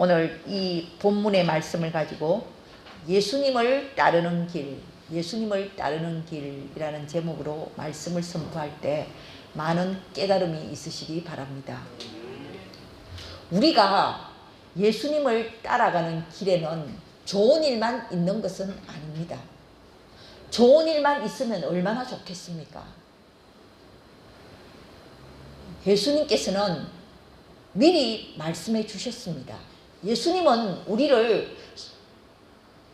오늘 이 본문의 말씀을 가지고 예수님을 따르는 길, 예수님을 따르는 길이라는 제목으로 말씀을 선포할 때 많은 깨달음이 있으시기 바랍니다. 우리가 예수님을 따라가는 길에는 좋은 일만 있는 것은 아닙니다. 좋은 일만 있으면 얼마나 좋겠습니까? 예수님께서는 미리 말씀해 주셨습니다. 예수님은 우리를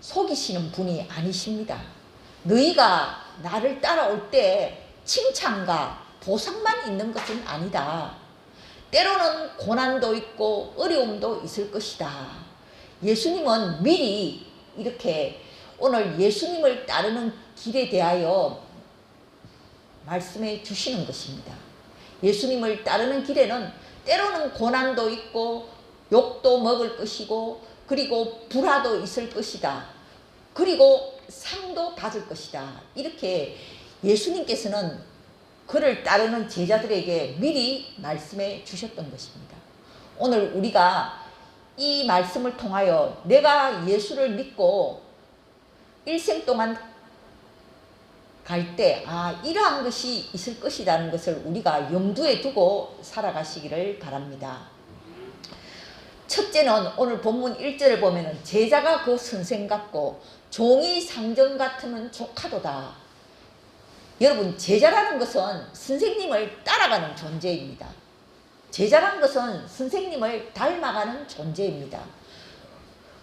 속이시는 분이 아니십니다. 너희가 나를 따라올 때 칭찬과 보상만 있는 것은 아니다. 때로는 고난도 있고 어려움도 있을 것이다. 예수님은 미리 이렇게 오늘 예수님을 따르는 길에 대하여 말씀해 주시는 것입니다. 예수님을 따르는 길에는 때로는 고난도 있고 욕도 먹을 것이고 그리고 불화도 있을 것이다. 그리고 상도 받을 것이다. 이렇게 예수님께서는 그를 따르는 제자들에게 미리 말씀해 주셨던 것입니다. 오늘 우리가 이 말씀을 통하여 내가 예수를 믿고 일생 동안 갈 때 이러한 것이 있을 것이라는 것을 우리가 염두에 두고 살아가시기를 바랍니다. 첫째는 오늘 본문 1절을 보면 제자가 그 선생 같고 종이 상전 같으면 족하도다. 여러분, 제자라는 것은 선생님을 따라가는 존재입니다. 제자라는 것은 선생님을 닮아가는 존재입니다.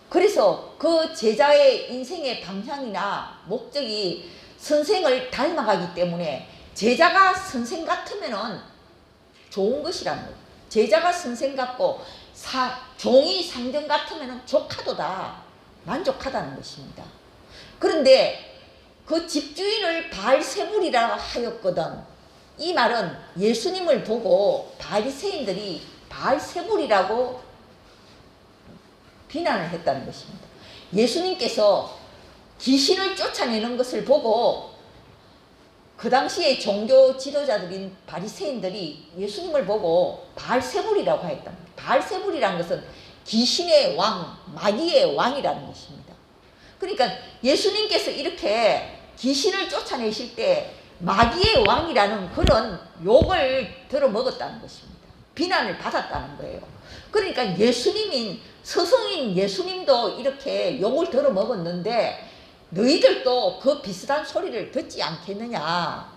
그래서 그 제자의 인생의 방향이나 목적이 선생을 닮아가기 때문에 제자가 선생 같으면 좋은 것이라는 거예요. 제자가 선생 같고 종이 상전 같으면 족하도다. 만족하다는 것입니다. 그런데 그 집주인을 바알세불이라 하였거든. 이 말은 예수님을 보고 바리새인들이 바알세불이라고 비난을 했다는 것입니다. 예수님께서 귀신을 쫓아내는 것을 보고 그 당시에 종교 지도자들인 바리새인들이 예수님을 보고 바알세불이라고 했답니다. 바알세불이라는 것은 귀신의 왕, 마귀의 왕이라는 것입니다. 그러니까 예수님께서 이렇게 귀신을 쫓아내실 때 마귀의 왕이라는 그런 욕을 들어먹었다는 것입니다. 비난을 받았다는 거예요. 그러니까 예수님인 스승인 예수님도 이렇게 욕을 들어먹었는데 너희들도 그 비슷한 소리를 듣지 않겠느냐.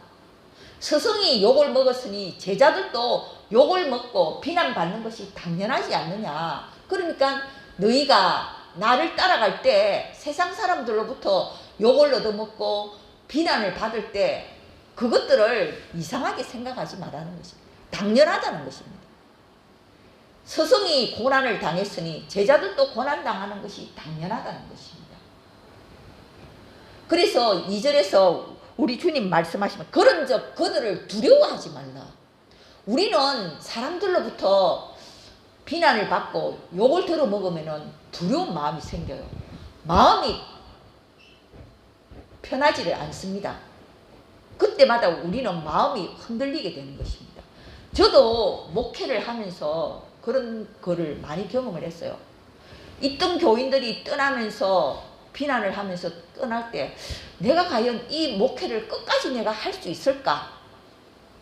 스승이 욕을 먹었으니 제자들도 욕을 먹고 비난받는 것이 당연하지 않느냐. 그러니까 너희가 나를 따라갈 때 세상 사람들로부터 욕을 얻어먹고 비난을 받을 때 그것들을 이상하게 생각하지 말라는 것입니다. 당연하다는 것입니다. 스승이 고난을 당했으니 제자들도 고난당하는 것이 당연하다는 것입니다. 그래서 2절에서 우리 주님 말씀하시면 그런즉 그들을 두려워하지 말라. 우리는 사람들로부터 비난을 받고 욕을 들어먹으면 두려운 마음이 생겨요. 마음이 편하지를 않습니다. 그때마다 우리는 마음이 흔들리게 되는 것입니다. 저도 목회를 하면서 그런 거를 많이 경험을 했어요. 있던 교인들이 떠나면서 비난을 하면서 떠날 때 내가 과연 이 목회를 끝까지 내가 할 수 있을까?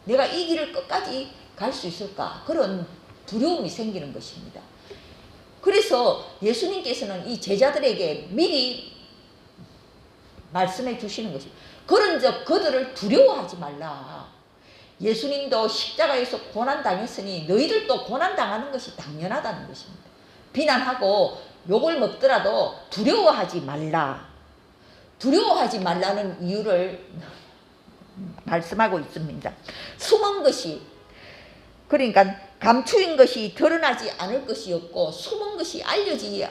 내가 이 길을 끝까지 갈 수 있을까? 그런 두려움이 생기는 것입니다. 그래서 예수님께서는 이 제자들에게 미리 말씀해 주시는 것입니다. 그런즉 그들을 두려워하지 말라. 예수님도 십자가에서 고난당했으니 너희들도 고난당하는 것이 당연하다는 것입니다. 비난하고 욕을 먹더라도 두려워하지 말라. 두려워하지 말라는 이유를 말씀하고 있습니다. 숨은 것이, 그러니까 감추인 것이 드러나지 않을 것이 없고 숨은 것이 알려지지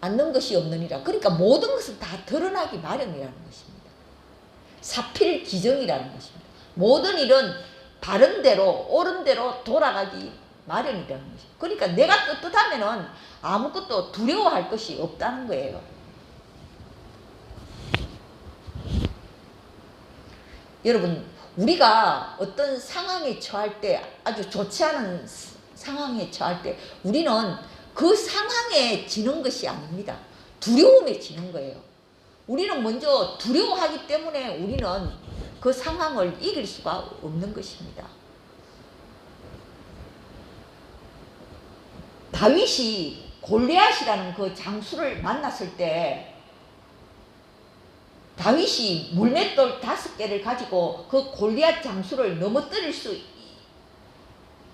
않는 것이 없느니라. 그러니까 모든 것은 다 드러나기 마련이라는 것입니다. 사필기정이라는 것입니다. 모든 일은 바른 대로 옳은 대로 돌아가기 마련이라는 것입니다. 그러니까 내가 떳떳하면은 아무것도 두려워할 것이 없다는 거예요. 여러분, 우리가 어떤 상황에 처할 때, 아주 좋지 않은 상황에 처할 때 우리는 그 상황에 지는 것이 아닙니다. 두려움에 지는 거예요. 우리는 먼저 두려워하기 때문에 우리는 그 상황을 이길 수가 없는 것입니다. 다윗이 골리앗이라는 그 장수를 만났을 때 다윗이 물맷돌 5개를 가지고 그 골리앗 장수를 넘어뜨릴 수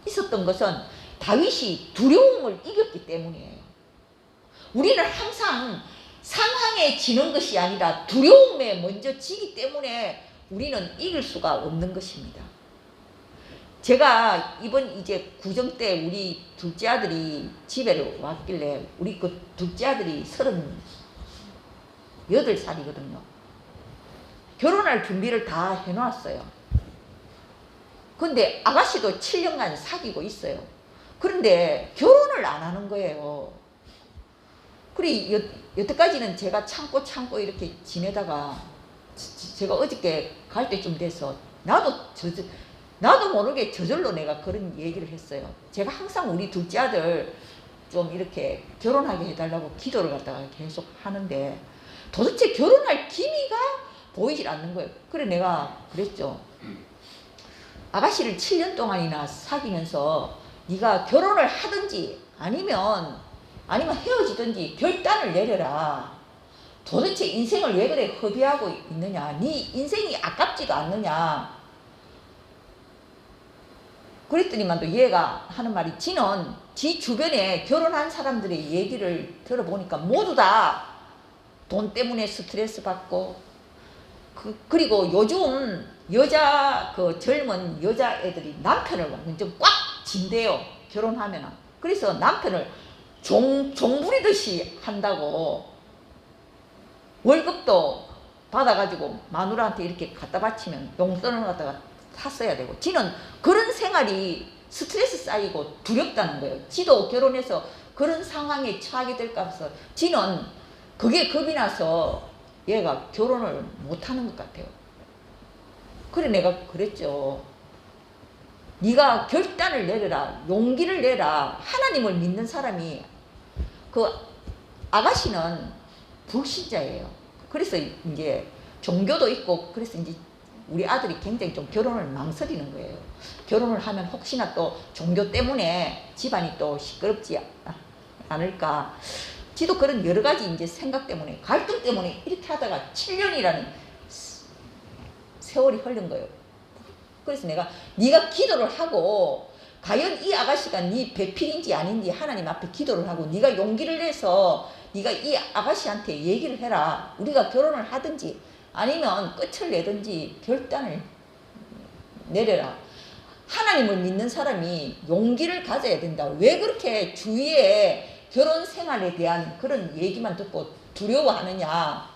있었던 것은 다윗이 두려움을 이겼기 때문이에요. 우리는 항상 상황에 지는 것이 아니라 두려움에 먼저 지기 때문에 우리는 이길 수가 없는 것입니다. 제가 이번 이제 구정 때 우리 둘째 아들이 집에 왔길래 우리 그 둘째 아들이 38살이거든요. 결혼할 준비를 다 해놨어요. 근데 아가씨도 7년간 사귀고 있어요. 그런데 결혼을 안 하는 거예요. 그래 여태까지는 제가 참고 이렇게 지내다가 제가 어저께 갈 때쯤 돼서 나도 모르게 저절로 내가 그런 얘기를 했어요. 제가 항상 우리 둘째 아들 좀 이렇게 결혼하게 해달라고 기도를 갖다가 계속 하는데 도대체 결혼할 기미가 보이질 않는 거예요. 그래 내가 그랬죠. 아가씨를 7년 동안이나 사귀면서 네가 결혼을 하든지 아니면 헤어지든지 결단을 내려라. 도대체 인생을 왜 그래 허비하고 있느냐. 네 인생이 아깝지도 않느냐. 그랬더니만도 얘가 하는 말이 지는 지 주변에 결혼한 사람들의 얘기를 들어보니까 모두 다 돈 때문에 스트레스 받고 그리고 요즘 젊은 여자애들이 남편을 완전 꽉 진대요. 결혼하면은. 그래서 남편을 종부리듯이 한다고 월급도 받아가지고 마누라한테 이렇게 갖다 바치면 용돈을 갖다가 탔어야 되고 지는 그런 생활이 스트레스 쌓이고 두렵다는 거예요. 지도 결혼해서 그런 상황에 처하게 될까 봐서 지는 그게 겁이 나서 얘가 결혼을 못하는 것 같아요. 그래 내가 그랬죠. 네가 결단을 내려라. 용기를 내라. 하나님을 믿는 사람이 그 아가씨는 불신자예요. 그래서 이제 종교도 있고 그래서 이제 우리 아들이 굉장히 좀 결혼을 망설이는 거예요. 결혼을 하면 혹시나 또 종교 때문에 집안이 또 시끄럽지 않을까. 지도 그런 여러 가지 이제 생각 때문에 갈등 때문에 이렇게 하다가 7년이라는 세월이 흐른 거예요. 그래서 내가 네가 기도를 하고 과연 이 아가씨가 네 배필인지 아닌지 하나님 앞에 기도를 하고 네가 용기를 내서 네가 이 아가씨한테 얘기를 해라. 우리가 결혼을 하든지 아니면 끝을 내든지 결단을 내려라. 하나님을 믿는 사람이 용기를 가져야 된다. 왜 그렇게 주위에 결혼 생활에 대한 그런 얘기만 듣고 두려워하느냐.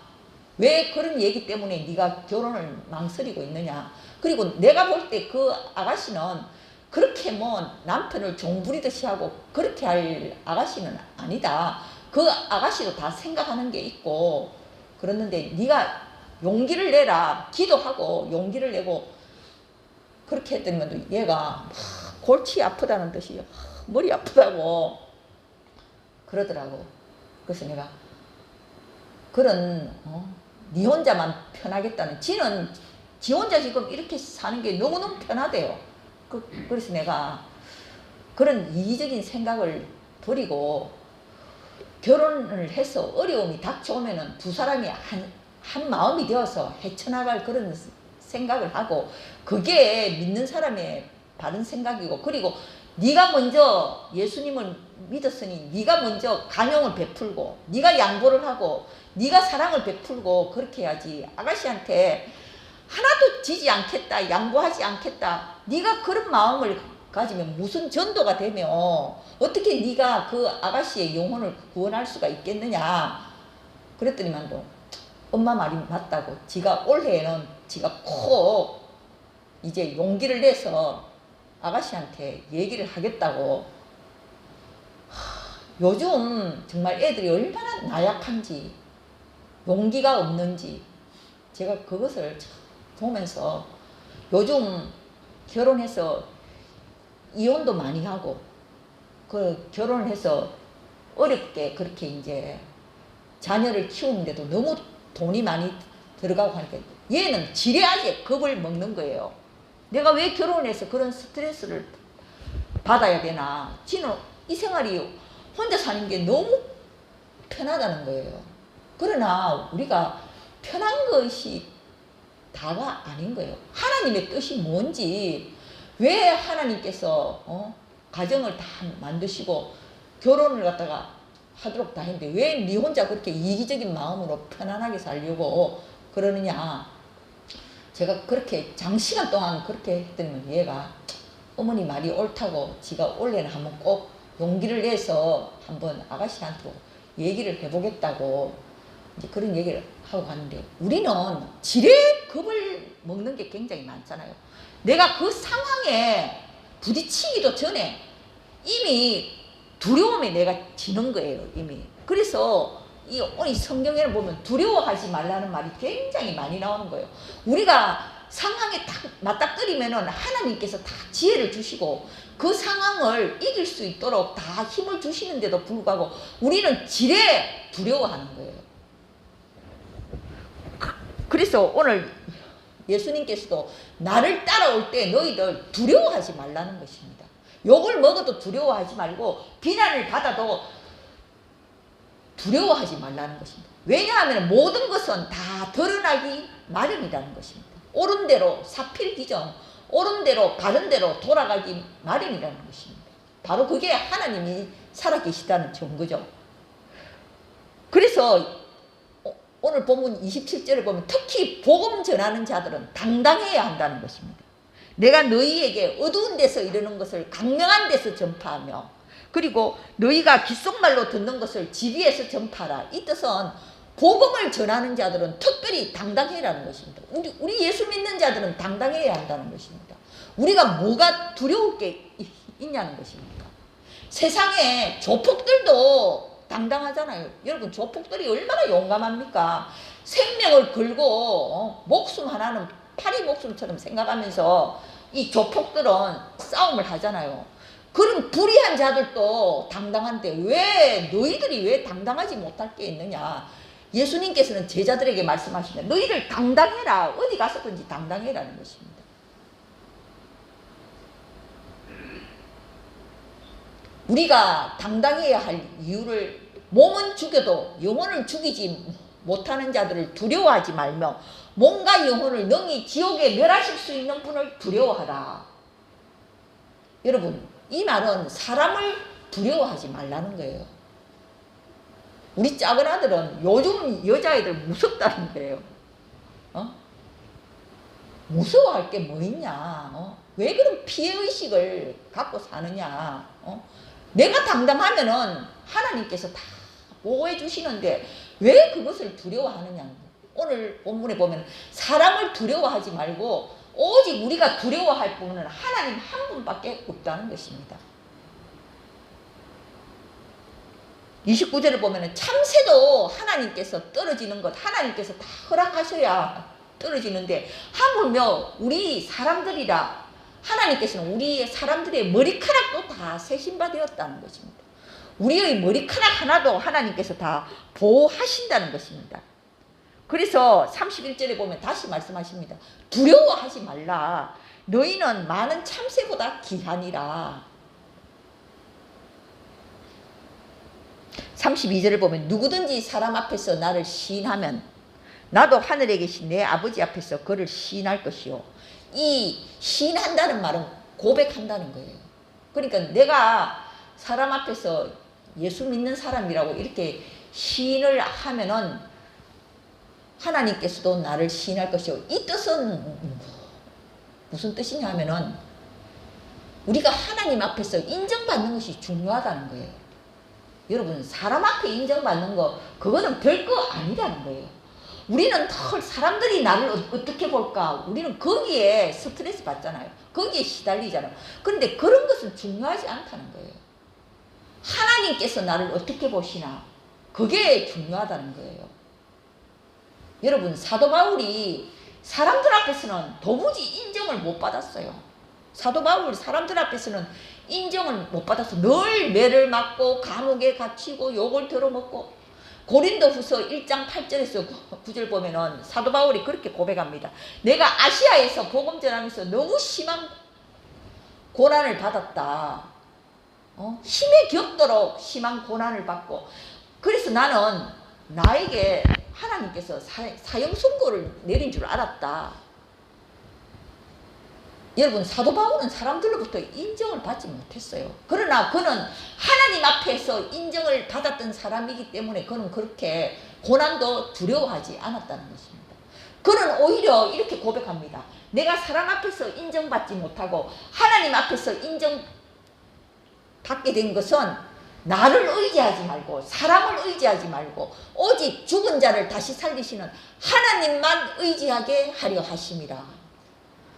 왜 그런 얘기 때문에 네가 결혼을 망설이고 있느냐. 그리고 내가 볼 때 그 아가씨는 그렇게 뭐 남편을 종부리듯이 하고 그렇게 할 아가씨는 아니다. 그 아가씨도 다 생각하는 게 있고 그랬는데 네가 용기를 내라. 기도하고 용기를 내고 그렇게 했더니 얘가 막 골치 아프다는 듯이 머리 아프다고 그러더라고. 그래서 내가 그런 네 혼자만 편하겠다는 지는 지 혼자 지금 이렇게 사는 게 너무너무 편하대요. 그래서 내가 그런 이기적인 생각을 버리고 결혼을 해서 어려움이 닥쳐오면은 두 사람이 한 마음이 되어서 헤쳐나갈 그런 생각을 하고 그게 믿는 사람의 바른 생각이고 그리고 네가 먼저 예수님을 믿었으니 네가 먼저 간용을 베풀고 네가 양보를 하고 네가 사랑을 베풀고 그렇게 해야지. 아가씨한테 하나도 지지 않겠다 양보하지 않겠다 네가 그런 마음을 가지면 무슨 전도가 되며 어떻게 네가 그 아가씨의 영혼을 구원할 수가 있겠느냐. 그랬더니만도 엄마 말이 맞다고 지가 올해에는 지가 꼭 이제 용기를 내서 아가씨한테 얘기를 하겠다고. 요즘 정말 애들이 얼마나 나약한지 용기가 없는지 제가 그것을 보면서 요즘 결혼해서 이혼도 많이 하고 그 결혼을 해서 어렵게 그렇게 이제 자녀를 키우는데도 너무 돈이 많이 들어가고 하니까 얘는 지레하게 겁을 먹는 거예요. 내가 왜 결혼해서 그런 스트레스를 받아야 되나. 지는 이 생활이 혼자 사는 게 너무 편하다는 거예요. 그러나 우리가 편한 것이 다가 아닌 거예요. 하나님의 뜻이 뭔지, 왜 하나님께서 가정을 다 만드시고 결혼을 갖다가 하도록 다 했는데 왜 네 혼자 그렇게 이기적인 마음으로 편안하게 살려고 그러느냐. 제가 그렇게 장시간 동안 그렇게 했더니 얘가 어머니 말이 옳다고 지가 원래는 한번 꼭 용기를 내서 한번 아가씨한테 얘기를 해보겠다고 이제 그런 얘기를 하고 갔는데, 우리는 지레 겁을 먹는 게 굉장히 많잖아요. 내가 그 상황에 부딪히기도 전에 이미 두려움에 내가 지는 거예요, 이미. 그래서 이 성경에 보면 두려워하지 말라는 말이 굉장히 많이 나오는 거예요. 우리가 상황에 딱 맞닥뜨리면은 하나님께서 다 지혜를 주시고 그 상황을 이길 수 있도록 다 힘을 주시는데도 불구하고 우리는 지레 두려워하는 거예요. 그래서 오늘 예수님께서도 나를 따라올 때 너희들 두려워하지 말라는 것입니다. 욕을 먹어도 두려워하지 말고 비난을 받아도 두려워하지 말라는 것입니다. 왜냐하면 모든 것은 다 드러나기 마련이라는 것입니다. 옳은 대로 사필귀정, 옳은 대로 바른 대로 돌아가기 마련이라는 것입니다. 바로 그게 하나님이 살아계시다는 증거죠. 그래서 오늘 본문 27절을 보면 특히 복음 전하는 자들은 당당해야 한다는 것입니다. 내가 너희에게 어두운 데서 이르는 것을 강명한 데서 전파하며, 그리고 너희가 귓속말로 듣는 것을 집 위에서 전파하라. 이 뜻은 복음을 전하는 자들은 특별히 당당해라는 것입니다. 우리 예수 믿는 자들은 당당해야 한다는 것입니다. 우리가 뭐가 두려울 게 있냐는 것입니다. 세상에 조폭들도 당당하잖아요. 여러분, 조폭들이 얼마나 용감합니까? 생명을 걸고 목숨 하나는 파리 목숨처럼 생각하면서 이 조폭들은 싸움을 하잖아요. 그런 불의한 자들도 당당한데 왜 너희들이 왜 당당하지 못할 게 있느냐. 예수님께서는 제자들에게 말씀하시는데 너희들 당당해라. 어디 가서든지 당당해라는 것입니다. 우리가 당당해야 할 이유를, 몸은 죽여도 영혼을 죽이지 못하는 자들을 두려워하지 말며 몸과 영혼을 능히 지옥에 멸하실 수 있는 분을 두려워하라. 여러분, 이 말은 사람을 두려워하지 말라는 거예요. 우리 작은 아들은 요즘 여자애들 무섭다는 거예요. 무서워할 게 뭐 있냐. 왜 그런 피해의식을 갖고 사느냐. 내가 당당하면은 하나님께서 다 보호해 주시는데 왜 그것을 두려워하느냐. 오늘 본문에 보면 사람을 두려워하지 말고 오직 우리가 두려워할 분은 하나님 한 분밖에 없다는 것입니다. 29절을 보면 참새도 하나님께서 떨어지는 것 하나님께서 다 허락하셔야 떨어지는데 하물며 우리 사람들이라 하나님께서는 우리 사람들의 머리카락도 다 세신바 되었다는 것입니다. 우리의 머리카락 하나도 하나님께서 다 보호하신다는 것입니다. 그래서 31절에 보면 다시 말씀하십니다. 두려워하지 말라. 너희는 많은 참새보다 귀하니라. 32절을 보면 누구든지 사람 앞에서 나를 시인하면 나도 하늘에 계신 내 아버지 앞에서 그를 시인할 것이요. 이 시인한다는 말은 고백한다는 거예요. 그러니까 내가 사람 앞에서 예수 믿는 사람이라고 이렇게 시인을 하면은 하나님께서도 나를 시인할 것이요. 이 뜻은 무슨 뜻이냐 하면은 우리가 하나님 앞에서 인정받는 것이 중요하다는 거예요. 여러분, 사람 앞에 인정받는 거 그거는 별거 아니라는 거예요. 우리는 늘 사람들이 나를 어떻게 볼까, 우리는 거기에 스트레스 받잖아요. 거기에 시달리잖아요. 그런데 그런 것은 중요하지 않다는 거예요. 하나님께서 나를 어떻게 보시나, 그게 중요하다는 거예요. 여러분, 사도 바울이 사람들 앞에서는 도무지 인정을 못 받았어요. 사도 바울이 사람들 앞에서는 인정을 못 받아서 늘 매를 맞고 감옥에 갇히고 욕을 들어먹고. 고린도후서 1장 8절에서 9절 보면은 사도 바울이 그렇게 고백합니다. 내가 아시아에서 복음 전하면서 너무 심한 고난을 받았다. 힘에 겹도록 심한 고난을 받고, 그래서 나는 나에게 하나님께서 사형 선고를 내린 줄 알았다. 여러분, 사도 바울은 사람들로부터 인정을 받지 못했어요. 그러나 그는 하나님 앞에서 인정을 받았던 사람이기 때문에 그는 그렇게 고난도 두려워하지 않았다는 것입니다. 그는 오히려 이렇게 고백합니다. 내가 사람 앞에서 인정받지 못하고 하나님 앞에서 인정받게 된 것은 나를 의지하지 말고 사람을 의지하지 말고 오직 죽은 자를 다시 살리시는 하나님만 의지하게 하려 하심이라.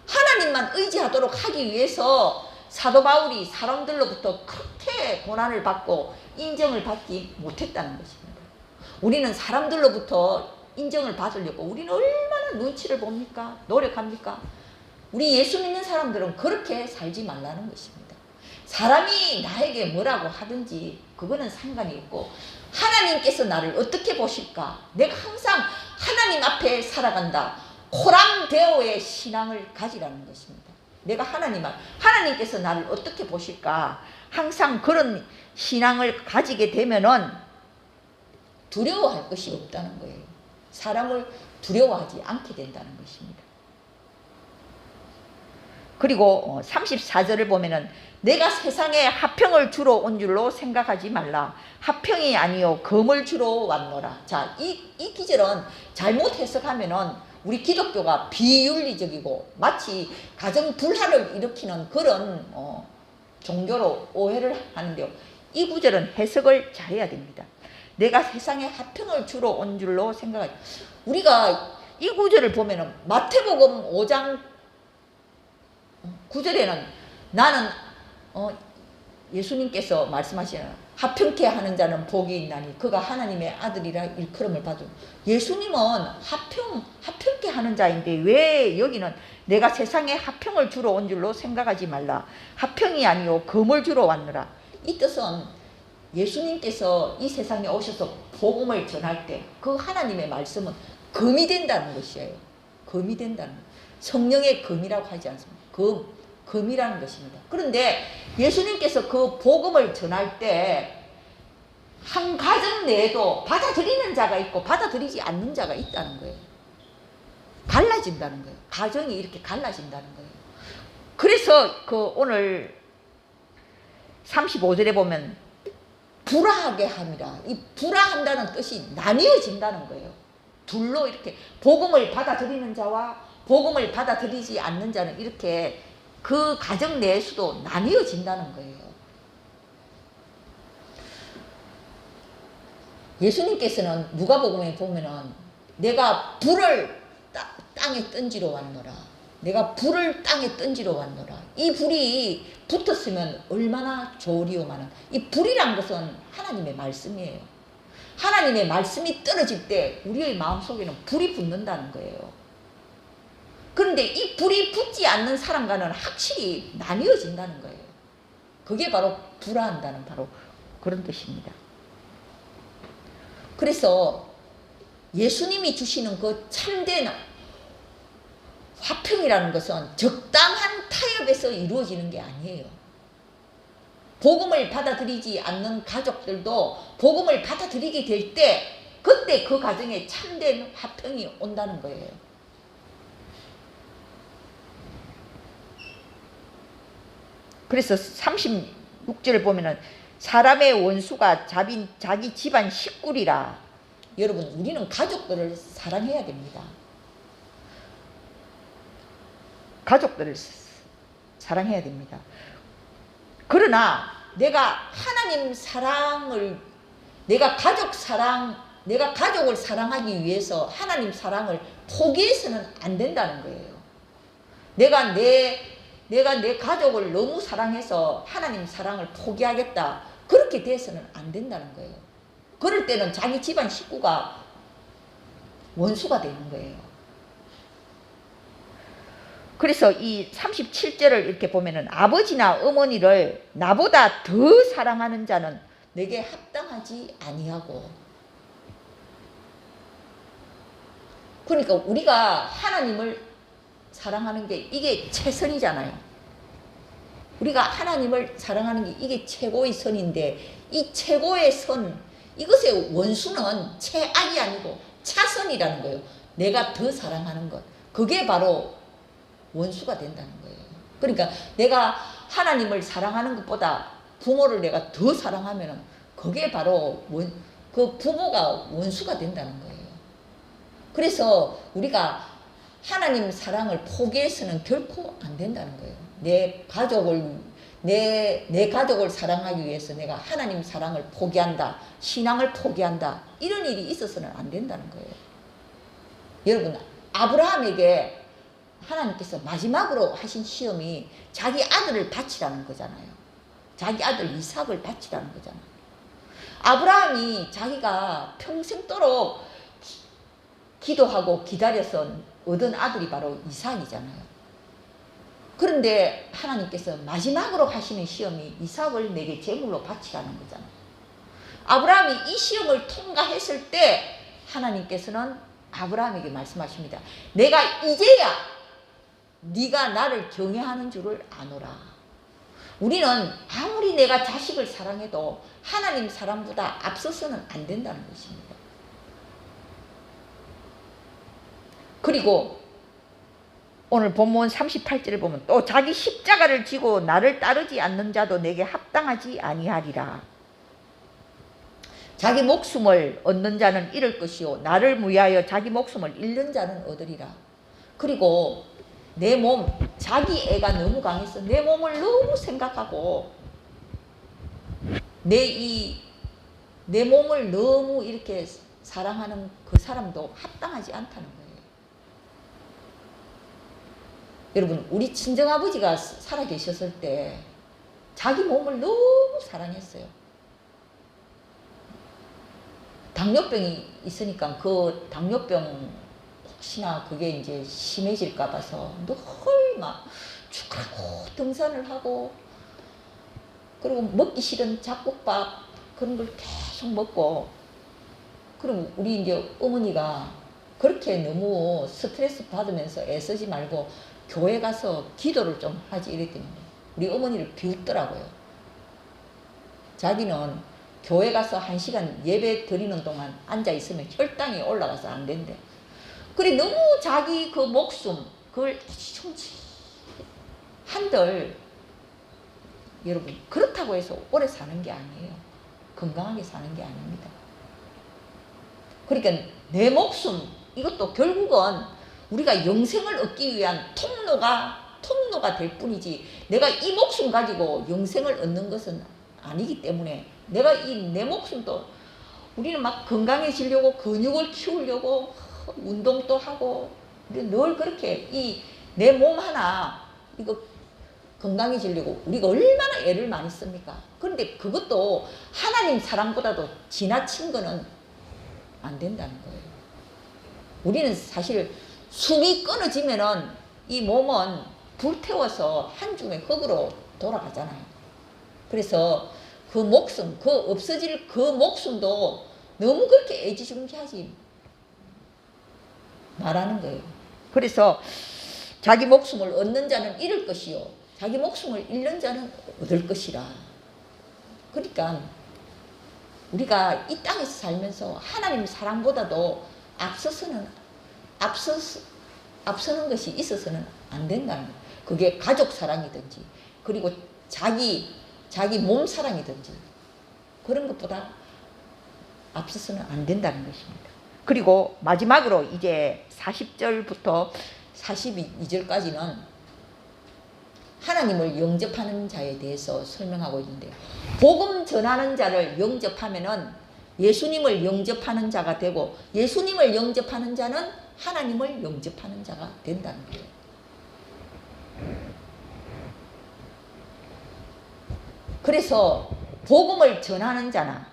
하나님만 의지하도록 하기 위해서 사도 바울이 사람들로부터 그렇게 고난을 받고 인정을 받지 못했다는 것입니다. 우리는 사람들로부터 인정을 받으려고 우리는 얼마나 눈치를 봅니까? 노력합니까? 우리 예수 믿는 사람들은 그렇게 살지 말라는 것입니다. 사람이 나에게 뭐라고 하든지 그거는 상관이 없고 하나님께서 나를 어떻게 보실까? 내가 항상 하나님 앞에 살아간다. 코람데오의 신앙을 가지라는 것입니다. 내가 하나님께서 나를 어떻게 보실까? 항상 그런 신앙을 가지게 되면은 두려워할 것이 없다는 거예요. 사람을 두려워하지 않게 된다는 것입니다. 그리고 34절을 보면은 내가 세상에 화평을 주러 온 줄로 생각하지 말라. 화평이 아니요 검을 주러 왔노라. 자, 이 기절은 잘못 해석하면은 우리 기독교가 비윤리적이고 마치 가정 불화를 일으키는 그런 종교로 오해를 하는데요. 이 구절은 해석을 잘해야 됩니다. 내가 세상에 화평을 주러 온 줄로 생각하지. 우리가 이 구절을 보면은 마태복음 5장 9절에는 나는 예수님께서 말씀하시는 화평케 하는 자는 복이 있나니 그가 하나님의 아들이라 일컬음을 받은. 예수님은 화평케 하는 자인데 왜 여기는 내가 세상에 화평을 주러 온 줄로 생각하지 말라. 화평이 아니요 검을 주러 왔느라. 이 뜻은 예수님께서 이 세상에 오셔서 복음을 전할 때 그 하나님의 말씀은 검이 된다는 것이에요. 검이 된다는 것. 성령의 검이라고 하지 않습니다. 검이라는 것입니다. 그런데 예수님께서 그 복음을 전할 때 한 가정 내에도 받아들이는 자가 있고 받아들이지 않는 자가 있다는 거예요. 갈라진다는 거예요. 가정이 이렇게 갈라진다는 거예요. 그래서 오늘 35절에 보면 불화하게 함이라. 이 불화한다는 뜻이 나뉘어진다는 거예요. 둘로 이렇게 복음을 받아들이는 자와 복음을 받아들이지 않는 자는 이렇게 그 가정 내에서도 나뉘어진다는 거예요. 예수님께서는 누가복음에 보면은 내가 불을 땅에 던지러 왔노라. 내가 불을 땅에 던지러 왔노라. 이 불이 붙었으면 얼마나 좋으리요마는. 이 불이란 것은 하나님의 말씀이에요. 하나님의 말씀이 떨어질 때 우리의 마음속에는 불이 붙는다는 거예요. 그런데 이 불이 붙지 않는 사람과는 확실히 나뉘어진다는 거예요. 그게 바로 불화한다는 바로 그런 뜻입니다. 그래서 예수님이 주시는 그 참된 화평이라는 것은 적당한 타협에서 이루어지는 게 아니에요. 복음을 받아들이지 않는 가족들도 복음을 받아들이게 될 때 그때 그 가정에 참된 화평이 온다는 거예요. 그래서 36절을 보면은 사람의 원수가 자기 집안 식구리라. 여러분, 우리는 가족들을 사랑해야 됩니다. 가족들을 사랑해야 됩니다. 그러나 내가 하나님 사랑을, 내가 가족을 사랑하기 위해서 하나님 사랑을 포기해서는 안 된다는 거예요. 내가 내 가족을 너무 사랑해서 하나님 사랑을 포기하겠다. 그렇게 돼서는 안 된다는 거예요. 그럴 때는 자기 집안 식구가 원수가 되는 거예요. 그래서 이 37절을 이렇게 보면은 아버지나 어머니를 나보다 더 사랑하는 자는 내게 합당하지 아니하고. 그러니까 우리가 하나님을 사랑하는 게 이게 최선이잖아요. 우리가 하나님을 사랑하는 게 이게 최고의 선인데, 이 최고의 선, 이것의 원수는 최악이 아니고 차선이라는 거예요. 내가 더 사랑하는 것, 그게 바로 원수가 된다는 거예요. 그러니까 내가 하나님을 사랑하는 것보다 부모를 내가 더 사랑하면 그게 바로 그 부모가 원수가 된다는 거예요. 그래서 우리가 하나님 사랑을 포기해서는 결코 안 된다는 거예요. 내 가족을 사랑하기 위해서 내가 하나님 사랑을 포기한다, 신앙을 포기한다, 이런 일이 있어서는 안 된다는 거예요. 여러분, 아브라함에게 하나님께서 마지막으로 하신 시험이 자기 아들을 바치라는 거잖아요. 자기 아들 이삭을 바치라는 거잖아요. 아브라함이 자기가 평생도록 기도하고 기다려서 얻은 아들이 바로 이삭이잖아요. 그런데 하나님께서 마지막으로 하시는 시험이 이삭을 내게 제물로 바치라는 거잖아요. 아브라함이 이 시험을 통과했을 때 하나님께서는 아브라함에게 말씀하십니다. 내가 이제야 네가 나를 경외하는 줄을 아노라. 우리는 아무리 내가 자식을 사랑해도 하나님 사랑보다 앞서서는 안 된다는 것입니다. 그리고 오늘 본문 38절을 보면 또 자기 십자가를 지고 나를 따르지 않는 자도 내게 합당하지 아니하리라. 자기 목숨을 얻는 자는 잃을 것이요 나를 위하여 자기 목숨을 잃는 자는 얻으리라. 그리고 내 몸, 자기 애가 너무 강해서 내 몸을 너무 생각하고 내 몸을 너무 이렇게 사랑하는 그 사람도 합당하지 않다는 거예요. 여러분, 우리 친정아버지가 살아계셨을 때 자기 몸을 너무 사랑했어요. 당뇨병이 있으니까 그 당뇨병 혹시나 그게 이제 심해질까 봐서 늘 막 축하고 등산을 하고, 그리고 먹기 싫은 잡곡밥 그런 걸 계속 먹고, 그럼 우리 이제 어머니가 그렇게 너무 스트레스 받으면서 애쓰지 말고 교회 가서 기도를 좀 하지 이랬더니 우리 어머니를 비웃더라고요. 자기는 교회 가서 1시간 예배 드리는 동안 앉아있으면 혈당이 올라가서 안 된대. 그래, 너무 자기 그 목숨 그걸 한들, 여러분, 그렇다고 해서 오래 사는 게 아니에요. 건강하게 사는 게 아닙니다. 그러니까 내 목숨, 이것도 결국은 우리가 영생을 얻기 위한 통로가 될 뿐이지, 내가 이 목숨 가지고 영생을 얻는 것은 아니기 때문에, 내가 내 목숨도 우리는 막 건강해지려고 근육을 키우려고 운동도 하고 늘 그렇게 내 몸 하나 이거 건강해지려고 우리가 얼마나 애를 많이 씁니까? 그런데 그것도 하나님 사랑보다도 지나친 거는 안 된다는 거예요. 우리는 사실 숨이 끊어지면은 이 몸은 불태워서 한 줌의 흙으로 돌아가잖아요. 그래서 그 목숨, 그 없어질 그 목숨도 너무 그렇게 애지중지하지 말하는 거예요. 그래서 자기 목숨을 얻는 자는 잃을 것이요 자기 목숨을 잃는 자는 얻을 것이라. 그러니까 우리가 이 땅에서 살면서 하나님 사랑보다도 앞서는 것이 있어서는 안 된다는 거예요. 그게 가족 사랑이든지, 그리고 자기 몸 사랑이든지, 그런 것보다 앞서서는 안 된다는 것입니다. 그리고 마지막으로 이제 40절부터 42절까지는 하나님을 영접하는 자에 대해서 설명하고 있는데요. 복음 전하는 자를 영접하면은 예수님을 영접하는 자가 되고, 예수님을 영접하는 자는 하나님을 영접하는 자가 된다는 거예요. 그래서 복음을 전하는 자나,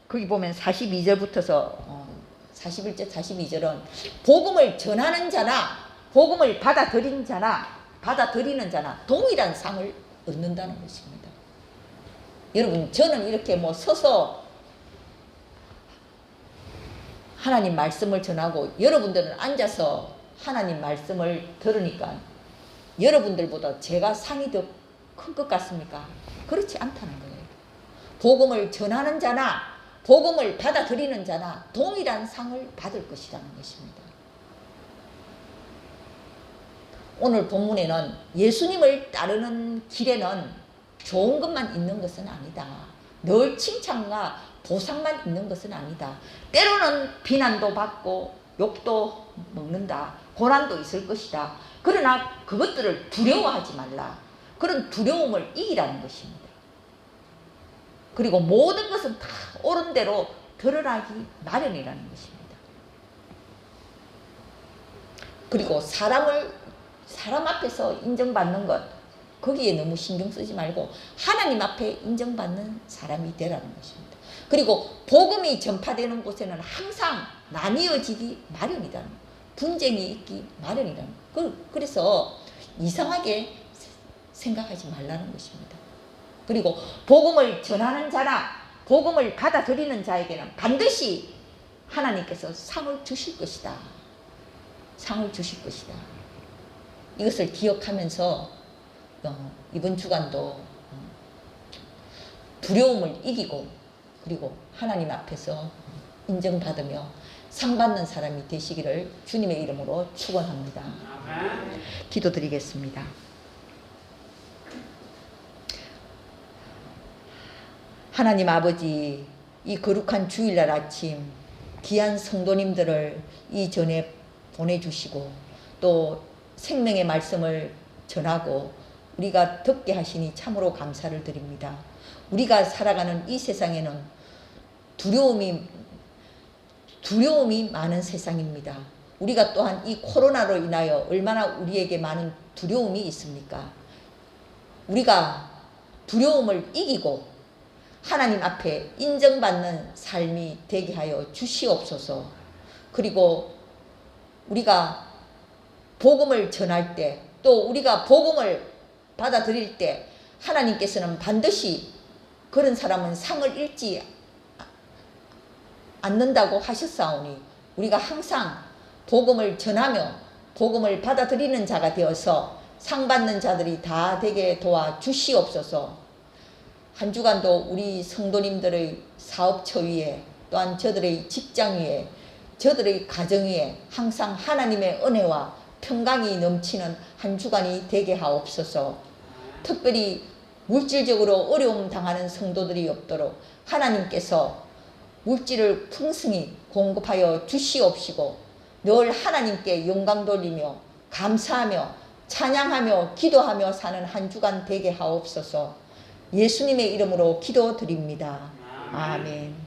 거기 보면 42절부터서 41절 42절은 복음을 전하는 자나 복음을 받아들이는 자나 동일한 상을 얻는다는 것입니다. 여러분, 저는 이렇게 뭐 서서 하나님 말씀을 전하고 여러분들은 앉아서 하나님 말씀을 들으니까 여러분들보다 제가 상이 더 큰 것 같습니까? 그렇지 않다는 거예요. 복음을 전하는 자나 복음을 받아들이는 자나 동일한 상을 받을 것이라는 것입니다. 오늘 본문에는 예수님을 따르는 길에는 좋은 것만 있는 것은 아니다. 늘 칭찬과 보상만 있는 것은 아니다. 때로는 비난도 받고 욕도 먹는다. 고난도 있을 것이다. 그러나 그것들을 두려워하지 말라. 그런 두려움을 이기라는 것입니다. 그리고 모든 것은 다 옳은 대로 드러나기 마련이라는 것입니다. 그리고 사람 앞에서 인정받는 것, 거기에 너무 신경 쓰지 말고 하나님 앞에 인정받는 사람이 되라는 것입니다. 그리고 복음이 전파되는 곳에는 항상 나뉘어지기 마련이라는, 분쟁이 있기 마련이라는, 그래서 이상하게 생각하지 말라는 것입니다. 그리고 복음을 전하는 자나 복음을 받아들이는 자에게는 반드시 하나님께서 상을 주실 것이다. 상을 주실 것이다. 이것을 기억하면서 이번 주간도 두려움을 이기고 그리고 하나님 앞에서 인정받으며 상 받는 사람이 되시기를 주님의 이름으로 축원합니다. 기도드리겠습니다. 하나님 아버지, 이 거룩한 주일날 아침 귀한 성도님들을 이 전에 보내주시고 또 생명의 말씀을 전하고 우리가 듣게 하시니 참으로 감사를 드립니다. 우리가 살아가는 이 세상에는 두려움이 많은 세상입니다. 우리가 또한 이 코로나로 인하여 얼마나 우리에게 많은 두려움이 있습니까? 우리가 두려움을 이기고 하나님 앞에 인정받는 삶이 되게 하여 주시옵소서. 그리고 우리가 복음을 전할 때 또 우리가 복음을 받아들일 때 하나님께서는 반드시 그런 사람은 상을 잃지 않는다고 하셨사오니 우리가 항상 복음을 전하며 복음을 받아들이는 자가 되어서 상 받는 자들이 다 되게 도와 주시옵소서. 한 주간도 우리 성도님들의 사업처 위에 또한 저들의 직장 위에 저들의 가정 위에 항상 하나님의 은혜와 평강이 넘치는 한 주간이 되게 하옵소서. 특별히 물질적으로 어려움 당하는 성도들이 없도록 하나님께서 물질을 풍성히 공급하여 주시옵시고 늘 하나님께 영광 돌리며 감사하며 찬양하며 기도하며 사는 한 주간 되게 하옵소서. 예수님의 이름으로 기도드립니다. 아멘.